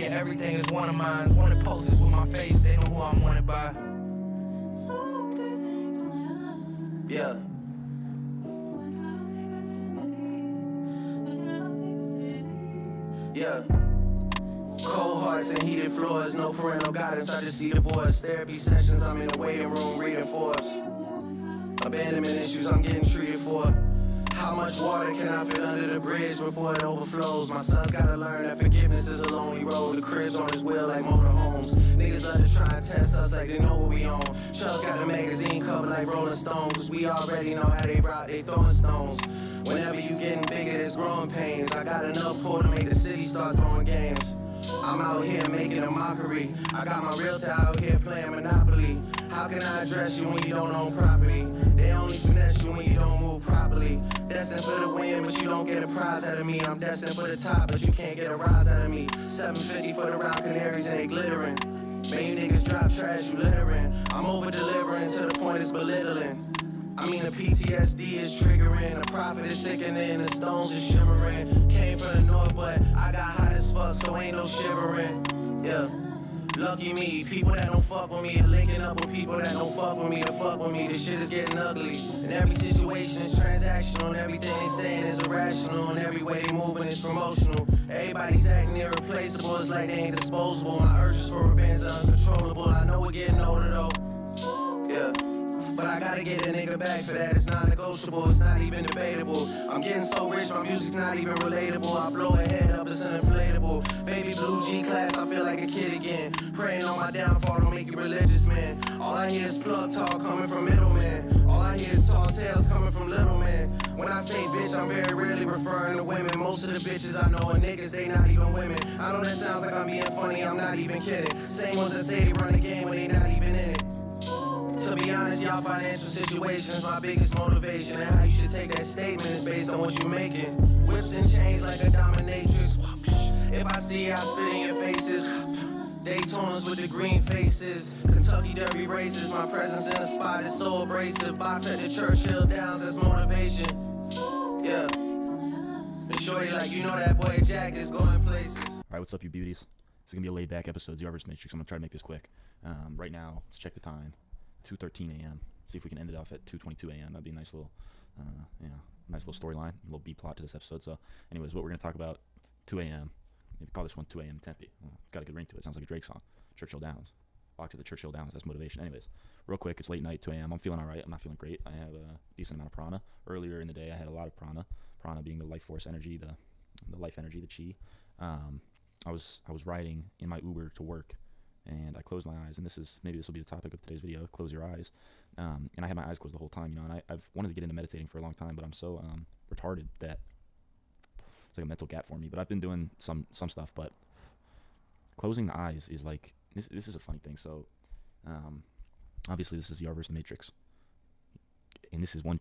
Yeah, everything is one of mine. Wanted posters with my face, they know who I'm wanted by. Yeah. Yeah. Cold hearts and heated floors, no parental guidance, I just see divorce. Therapy sessions, I'm in the waiting room reading Forbes. Abandonment issues, I'm getting treated for. How much water can I fit under the bridge before it overflows? My son's gotta learn that forgiveness is a lonely road. The crib's on his wheel like motorhomes. Niggas love to try and test us like they know what we own. Chubbs got the magazine cover like Rolling Stones, 'cause we already know how they rock, they throwing stones. Whenever you getting bigger, there's growing pains. I got enough pull to make the city start throwing games. I'm out here making a mockery. I got my realtor out here playing Monopoly. How can I address you when you don't own property? They only finesse you when you don't move properly. Destined for the win, but you don't get a prize out of me. I'm destined for the top, but you can't get a rise out of me. 750 for the round canaries and they glittering. Man, you niggas drop trash, you littering. I'm over delivering to the point it's belittling. I mean the PTSD is triggering, the profit is sickening, the stones is shimmering. Came from the north, but I got hot as fuck, so ain't no shivering. Yeah. Lucky me, people that don't fuck with me are linking up with people that don't fuck with me to fuck with me. This shit is getting ugly. And every situation is transactional, and everything they saying is irrational, and every way they moving is promotional. Everybody's acting irreplaceable, it's like they ain't disposable. My urges for revenge are uncontrollable. I know we're getting older though. Yeah. But I gotta get a nigga back for that, it's non-negotiable, it's not even debatable. I'm getting so rich, my music's not even relatable. I blow a head up, it's an inflatable. Baby blue G-class, I feel like a kid again. Praying on my downfall, don't make you religious, man. All I hear is plug talk coming from middlemen. All I hear is tall tales coming from little men. When I say bitch, I'm very rarely referring to women. Most of the bitches I know are niggas, they not even women. I know that sounds like I'm being funny, I'm not even kidding. Same ones that say they run the game when they not even in it. To be honest, y'all financial situation is my biggest motivation. And how you should take that statement is based on what you making. Whips and chains like a dominatrix. If I see I spit in your faces. Daytonas with the green faces. Kentucky Derby races. My presence in the spot is so abrasive. Box at the Churchill Downs, that's motivation. Yeah. And shorty like, you know that boy Jack is going places. Alright, what's up you beauties? This is going to be a laid back episode, Zero vs. Matrix. I'm going to try to make this quick. Right now, let's check the time. 2:13 a.m. See if we can end it off at 2:22 a.m. That'd be a nice little, nice little storyline, a little B plot to this episode. So, anyways, what we're gonna talk about 2 a.m. Maybe call this one 2 a.m. Tempe. Well, got a good ring to it. Sounds like a Drake song. Churchill Downs. Box at the Churchill Downs. That's motivation. Anyways, real quick, it's late night, 2 a.m. I'm feeling all right. I'm not feeling great. I have a decent amount of prana. Earlier in the day, I had a lot of prana. Prana being the life force energy, the life energy, the chi. I was riding in my Uber to work. And I closed my eyes, and this will be the topic of today's video. Close your eyes, and I had my eyes closed the whole time, you know. And I've wanted to get into meditating for a long time, but I'm so retarded that it's like a mental gap for me. But I've been doing some stuff, but closing the eyes is like this is a funny thing. So obviously this is the versus the Matrix, and this is one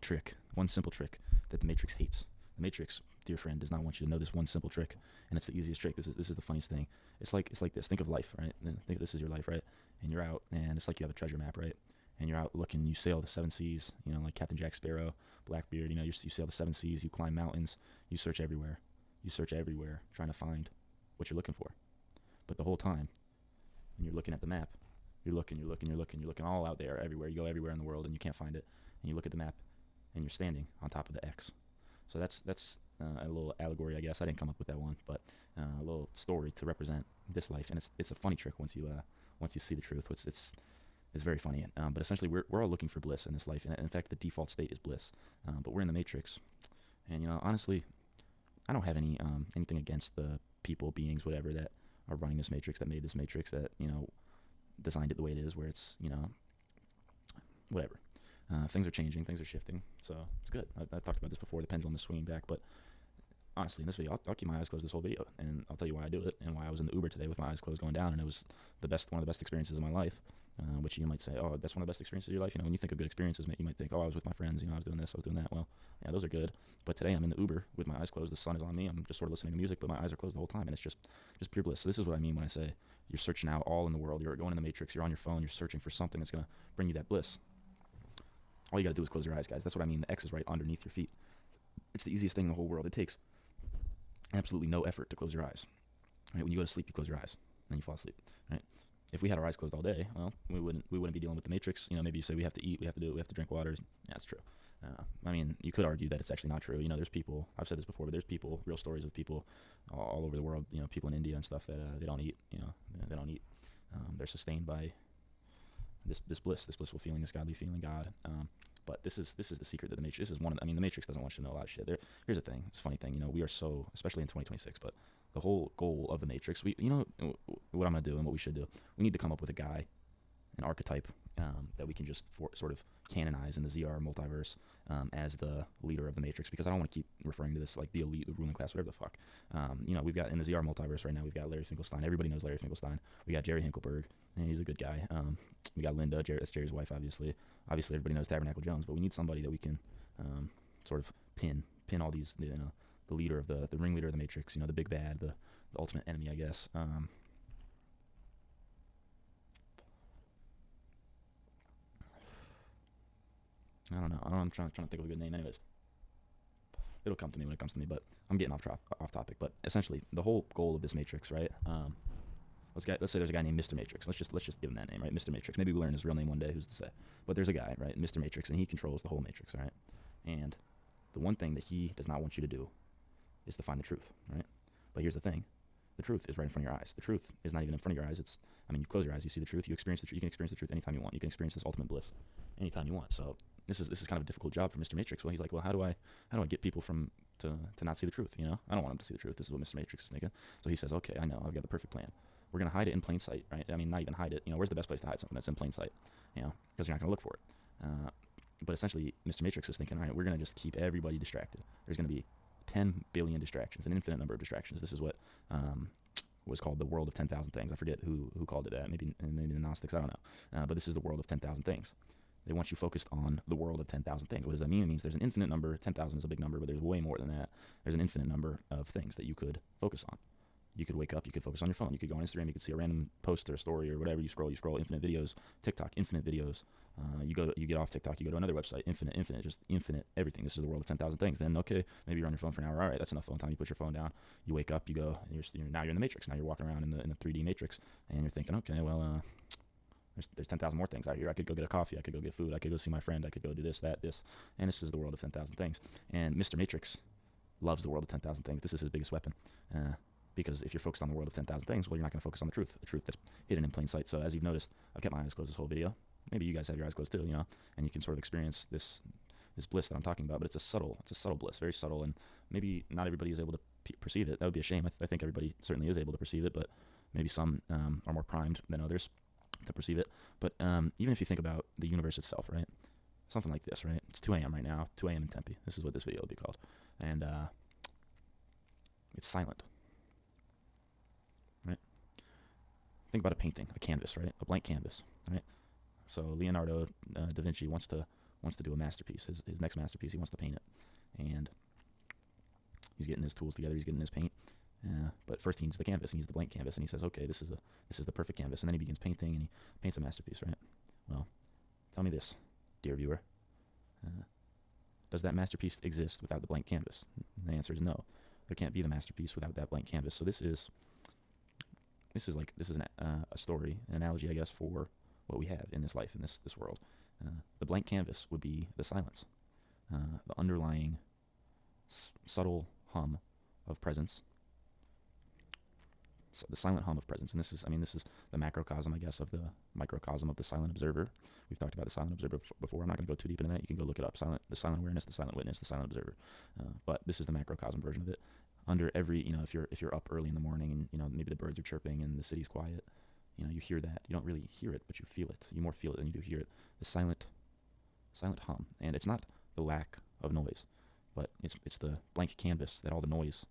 simple trick that the Matrix hates. The Matrix, dear friend, does not want you to know this one simple trick, and it's the easiest trick. This is the funniest thing. It's like this. Think of life, right? Think of this as your life, right? And you're out, and it's like you have a treasure map, right? And you're out looking. You sail the 7 seas, you know, like Captain Jack Sparrow, Blackbeard. You know, you sail the 7 seas. You climb mountains. You search everywhere. You search everywhere, trying to find what you're looking for. But the whole time, and you're looking at the map, you're looking all out there, everywhere. You go everywhere in the world, and you can't find it. And you look at the map, and you're standing on top of the X. So that's a little allegory, I guess. I didn't come up with that one, but a little story to represent this life, and it's a funny trick once you see the truth. It's very funny. But essentially, we're all looking for bliss in this life, and in fact, the default state is bliss. But we're in the Matrix, and you know, honestly, I don't have anything against the people, beings, whatever that are running this Matrix, that made this Matrix, that you know designed it the way it is, where it's you know whatever. Things are changing, things are shifting, so it's good. I've talked about this before, the pendulum is swinging back, but honestly, in this video, I'll keep my eyes closed this whole video, and I'll tell you why I do it, and why I was in the Uber today with my eyes closed going down, and it was one of the best experiences of my life, which you might say, oh, that's one of the best experiences of your life. You know, when you think of good experiences, you might think, oh, I was with my friends, you know, I was doing this, I was doing that. Well, yeah, those are good, but today I'm in the Uber with my eyes closed, the sun is on me, I'm just sort of listening to music, but my eyes are closed the whole time, and it's just pure bliss. So this is what I mean when I say you're searching out all in the world, you're going in the Matrix, you're on your phone, you're searching for something that's going to bring you that bliss. All you got to do is close your eyes, guys. That's what I mean. The X is right underneath your feet. It's the easiest thing in the whole world. It takes absolutely no effort to close your eyes. Right? When you go to sleep, you close your eyes. then you fall asleep, right? If we had our eyes closed all day, well, we wouldn't be dealing with the matrix. Maybe you say we have to eat, we have to do, we have to drink water. Yeah, that's true. I mean, you could argue that it's actually not true. There's people. I've said this before, but there's people, real stories of people all over the world. People in India and stuff that they don't eat. They don't eat. They're sustained by this bliss, this blissful feeling, this godly feeling, God. But this is the secret that the Matrix. This is one of. The Matrix doesn't want you to know a lot of shit. Here's the thing. It's a funny thing. We are so, especially in 2026, but the whole goal of the Matrix. What I'm gonna do and what we should do. We need to come up with a guy, an archetype that we can just sort of canonize in the ZR multiverse as the leader of the Matrix, because I don't want to keep referring to this like the elite, the ruling class, whatever the fuck. We've got in the ZR multiverse right now, we've got Larry Finkelstein. Everybody knows Larry Finkelstein. We got Jerry Hinkleberg, and he's a good guy. We got Linda, that's Jerry's wife, obviously. Obviously, everybody knows Tabernacle Jones, but we need somebody that we can sort of pin all these, the leader of the ringleader of the Matrix, the big bad, the ultimate enemy, I guess. I don't know. I'm trying to think of a good name. Anyways, it'll come to me when it comes to me. But I'm getting off topic. But essentially, the whole goal of this Matrix, right? Let's say there's a guy named Mr. Matrix. Let's just give him that name, right? Mr. Matrix. Maybe we learn his real name one day. Who's to say? But there's a guy, right? Mr. Matrix, and he controls the whole Matrix, right? And the one thing that he does not want you to do is to find the truth, right? But here's the thing: the truth is right in front of your eyes. The truth is not even in front of your eyes. You close your eyes, you see the truth. You experience the truth. You can experience the truth anytime you want. You can experience this ultimate bliss anytime you want. So this is kind of a difficult job for Mr. Matrix. Well, he's like, well, how do I get people to not see the truth? I don't want them to see the truth. This is what Mr. Matrix is thinking. So he says, okay, I know, I've got the perfect plan. We're gonna hide it in plain sight, right? Not even hide it. Where's the best place to hide something that's in plain sight? Because you're not gonna look for it. But essentially, Mr. Matrix is thinking, all right, we're gonna just keep everybody distracted. There's gonna be 10 billion distractions, an infinite number of distractions. This is what was called the world of 10,000 things. I forget who called it that. Maybe the Gnostics. I don't know. But this is the world of 10,000 things. They want you focused on the world of 10,000 things. What does that mean? It means there's an infinite number. 10,000 is a big number, but there's way more than that. There's an infinite number of things that you could focus on. You could wake up, you could focus on your phone, you could go on Instagram, you could see a random post or a story or whatever. You scroll infinite videos. TikTok, infinite videos. You get off TikTok, you go to another website, infinite, just infinite everything. This is the world of 10,000 things. Then, okay, maybe you're on your phone for an hour. All right, that's enough phone time. You put your phone down, you wake up, you go, and now you're in the Matrix. Now you're walking around in the 3D Matrix, and you're thinking, okay, well, there's 10,000 more things out here. I could go get a coffee, I could go get food, I could go see my friend, I could go do this, that, this. And this is the world of 10,000 things. And Mr. Matrix loves the world of 10,000 things. This is his biggest weapon. Because if you're focused on the world of 10,000 things, well, you're not going to focus on the truth that's hidden in plain sight. So as you've noticed, I've kept my eyes closed this whole video. Maybe you guys have your eyes closed too, and you can sort of experience this bliss that I'm talking about. But it's a subtle bliss, very subtle, and maybe not everybody is able to perceive it. That would be a shame. I think everybody certainly is able to perceive it, but maybe some are more primed than others to perceive it. But even if you think about the universe itself, right? Something like this, right? It's 2 a.m. right now, 2 a.m. in Tempe. This is what this video will be called. And it's silent. Right? Think about a painting, a canvas, right? A blank canvas, right? So Leonardo da Vinci wants to do a masterpiece, his next masterpiece. He wants to paint it, and he's getting his tools together. He's getting his paint, but first he needs the canvas. He needs the blank canvas, and he says, "Okay, this is the perfect canvas." And then he begins painting, and he paints a masterpiece, right? Well, tell me this, dear viewer: does that masterpiece exist without the blank canvas? And the answer is no. There can't be the masterpiece without that blank canvas. So this is a story, an analogy, I guess, for what we have in this life, in this world. The blank canvas would be the silence, the underlying subtle hum of presence, the silent hum of presence. And this is the macrocosm, I guess, of the microcosm of the silent observer. We've talked about the silent observer before. I'm not going to go too deep into that. You can go look it up. The silent awareness, the silent witness, the silent observer. But this is the macrocosm version of it. Under every, if you're up early in the morning and maybe the birds are chirping and the city's quiet, you hear that. You don't really hear it, but you feel it. You more feel it than you do hear it. The silent hum. And it's not the lack of noise, but it's the blank canvas that all the noise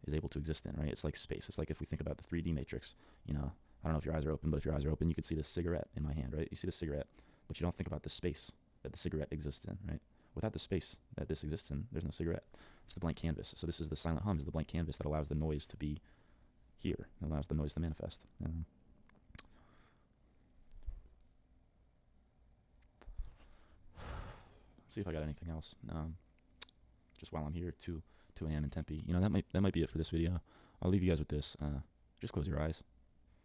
is able to exist in, right? It's like space. It's like if we think about the 3D matrix, I don't know if your eyes are open, but if your eyes are open, you can see this cigarette in my hand, right? You see the cigarette, but you don't think about the space that the cigarette exists in, right? Without the space that this exists in, there's no cigarette. It's the blank canvas. So this is the silent hum, is the blank canvas that allows the noise to be here, allows the noise to manifest. See if I got anything else. Just while I'm here, 2 a.m. in Tempe. That might be it for this video. I'll leave you guys with this. Just close your eyes.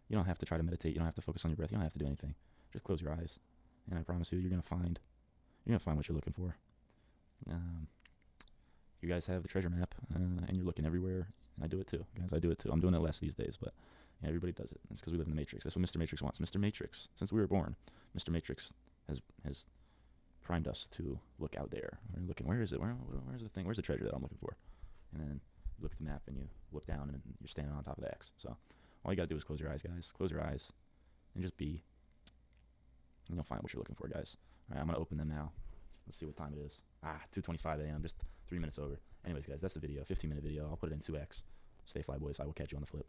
You don't have to try to meditate. You don't have to focus on your breath. You don't have to do anything. Just close your eyes, and I promise you, you're gonna find what you're looking for. You guys have the treasure map, and you're looking everywhere. I do it too, guys. I do it too. I'm doing it less these days, but yeah, everybody does it. It's because we live in the Matrix. That's what Mr. Matrix wants. Mr. Matrix, since we were born, Mr. Matrix has primed us to look out there. We're looking, where is it? Where's the thing? Where's the treasure that I'm looking for? And then you look at the map and you look down and you're standing on top of the X. So all you gotta do is close your eyes, guys. Close your eyes and just be. And you'll find what you're looking for, guys. All right, I'm gonna open them now. Let's see what time it is. 2:25 a.m. Just 3 minutes over. Anyways, guys, that's the video. 15-minute video. I'll put it in 2x. Stay fly, boys. I will catch you on the flip.